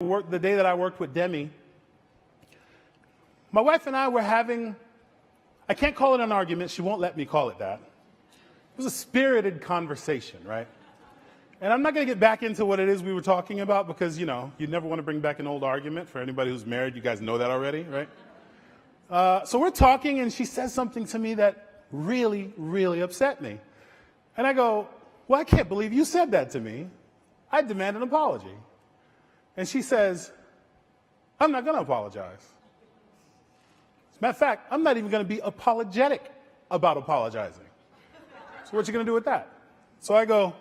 The day that I worked with Demi, my wife and I were having, I can't call it an argument, she won't let me call it that. It was a spirited conversation, right? And I'm not going to get back into what it is we were talking about because, you know, you never want to bring back an old argument. For anybody who's married, you guys know that already, right? So we're talking and she says something to me that really, really upset me. And I go, well, I can't believe you said that to me. I demand an apology. And she says, I'm not going to apologize. As a matter of fact, I'm not even going to be apologetic about apologizing. So what you going to do with that? So I go,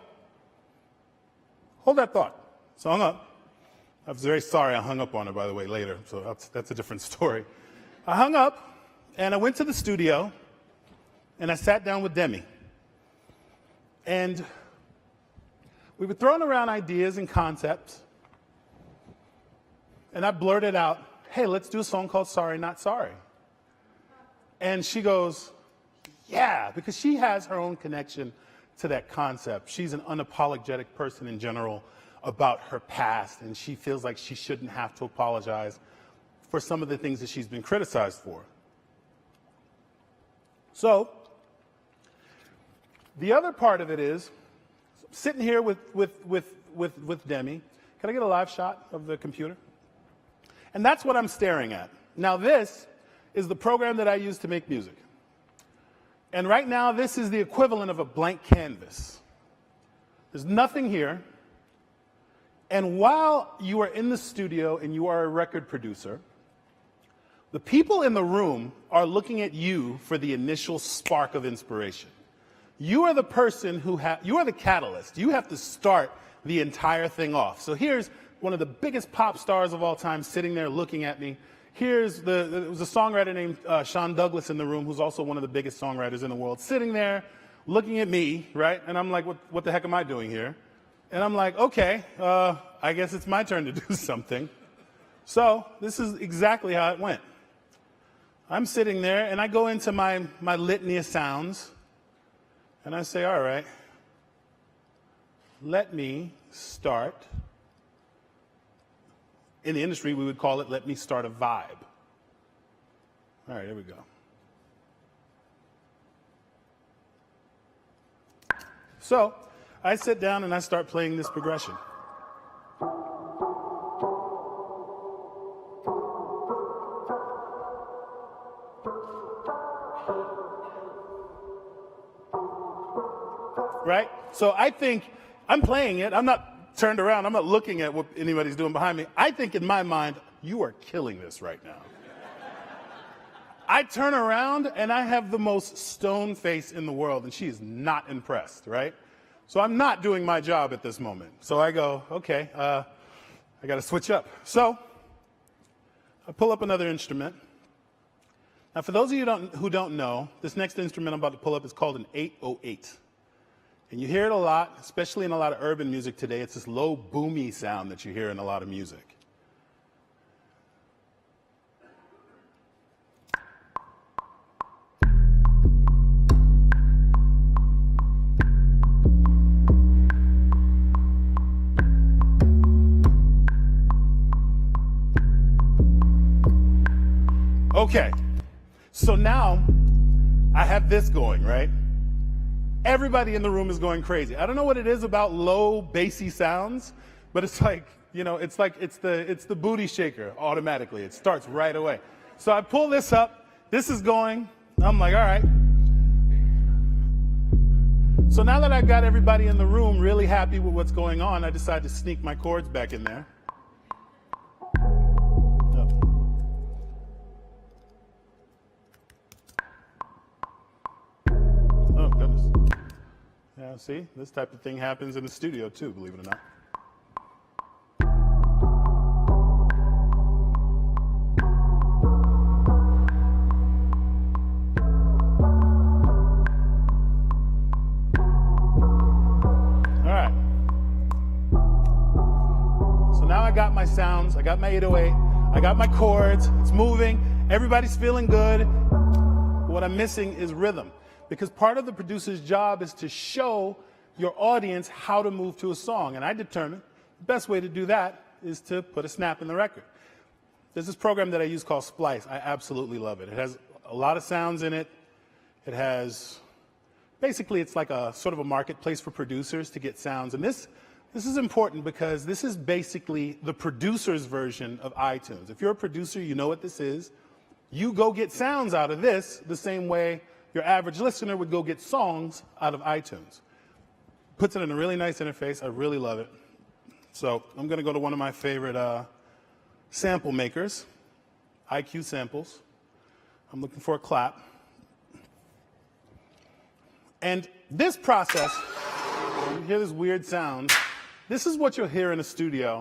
hold that thought. So I hung up. I was very sorry I hung up on her, by the way, later. So that's a different story. I hung up, and I went to the studio, and I sat down with Demi. And we were throwing around ideas and concepts. And I blurted out, hey, let's do a song called Sorry Not Sorry. And she goes, yeah, because she has her own connection to that concept. She's an unapologetic person in general about her past, and she feels like she shouldn't have to apologize for some of the things that she's been criticized for. So, the other part of it is, sitting here with Demi. Can I get a live shot of the computer? And that's what I'm staring at. Now this is the program that I use to make music. And right now this is the equivalent of a blank canvas. There's nothing here. And while you are in the studio and you are a record producer, the people in the room are looking at you for the initial spark of inspiration. You are the person you are the catalyst. You have to start the entire thing off. So here's one of the biggest pop stars of all time sitting there looking at me. There was a songwriter named Sean Douglas in the room, who's also one of the biggest songwriters in the world, sitting there looking at me, right? And I'm like, what the heck am I doing here? And I'm like, okay, I guess it's my turn to do something. So this is exactly how it went. I'm sitting there and I go into my litany of sounds and I say, all right, let me start. In the industry, we would call it, let me start a vibe. All right, here we go. So I sit down and I start playing this progression. Right? So I think I'm playing it. I'm not turned around. I'm not looking at what anybody's doing behind me. I think in my mind, you are killing this right now. I turn around and I have the most stone face in the world and she is not impressed, right? So I'm not doing my job at this moment. So I go, okay, I got to switch up. So I pull up another instrument. Now for those of you who don't know, this next instrument I'm about to pull up is called an 808. And you hear it a lot, especially in a lot of urban music today. It's this low, boomy sound that you hear in a lot of music. Okay, so now I have this going, right? Everybody in the room is going crazy. I don't know what it is about low, bassy sounds, but it's like, you know, it's the booty shaker automatically. It starts right away. So I pull this up. This is going. I'm like, all right. So now that I've got everybody in the room really happy with what's going on, I decide to sneak my chords back in there. Oh, goodness. Yeah, see, this type of thing happens in the studio too, believe it or not. All right. So now I got my sounds, I got my 808, I got my chords, it's moving, everybody's feeling good. What I'm missing is rhythm. Because part of the producer's job is to show your audience how to move to a song. And I determined the best way to do that is to put a snap in the record. There's this program that I use called Splice. I absolutely love it. It has a lot of sounds in it. It has, basically it's like a sort of a marketplace for producers to get sounds. And this is important because this is basically the producer's version of iTunes. If you're a producer, you know what this is. You go get sounds out of this the same way your average listener would go get songs out of iTunes. Puts it in a really nice interface. I really love it. So I'm going to go to one of my favorite sample makers, IQ Samples. I'm looking for a clap. And this process, when you hear this weird sound, this is what you'll hear in a studio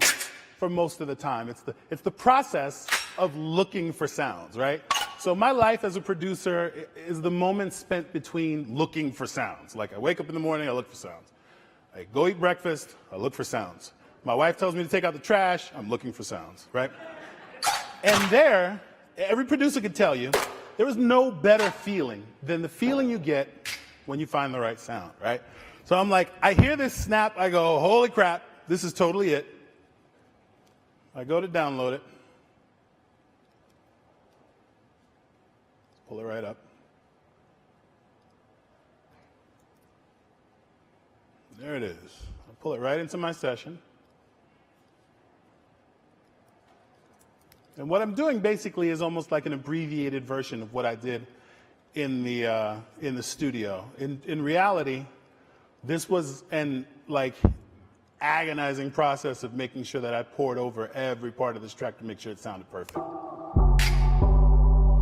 for most of the time. It's the process of looking for sounds, right? So my life as a producer is the moment spent between looking for sounds. Like I wake up in the morning, I look for sounds. I go eat breakfast, I look for sounds. My wife tells me to take out the trash, I'm looking for sounds, right? And there, every producer could tell you, there is no better feeling than the feeling you get when you find the right sound, right? So I'm like, I hear this snap, I go, holy crap, this is totally it. I go to download it. Pull it right up. There it is. I pull it right into my session. And what I'm doing basically is almost like an abbreviated version of what I did in the studio. In reality, this was an agonizing process of making sure that I poured over every part of this track to make sure it sounded perfect.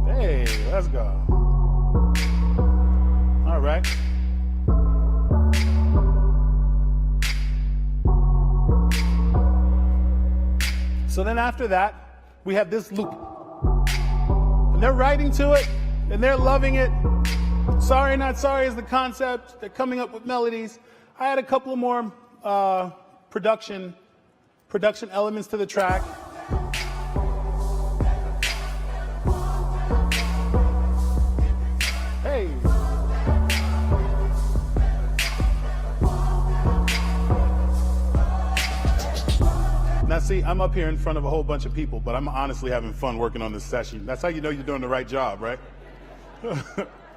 Hey, let's go. All right. So then after that, we have this loop. And they're writing to it, and they're loving it. Sorry Not Sorry is the concept. They're coming up with melodies. I had a couple of more production elements to the track. Hey. Now see, I'm up here in front of a whole bunch of people, but I'm honestly having fun working on this session. That's how you know you're doing the right job, right?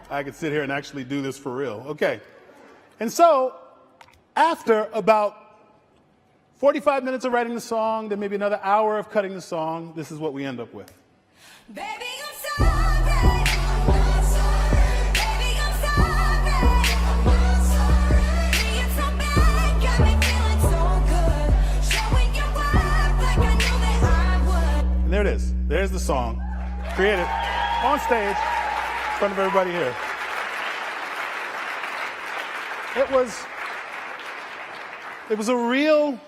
I could sit here and actually do this for real. Okay. And so, after about 45 minutes of writing the song, then maybe another hour of cutting the song, this is what we end up with. Baby, I'm sorry. I'm not sorry. Baby, I'm sorry. I'm not sorry. Being so bad got me feeling so good. Showing your worth like I knew that I would. And there it is. There's the song. Created on stage in front of everybody here. It was a real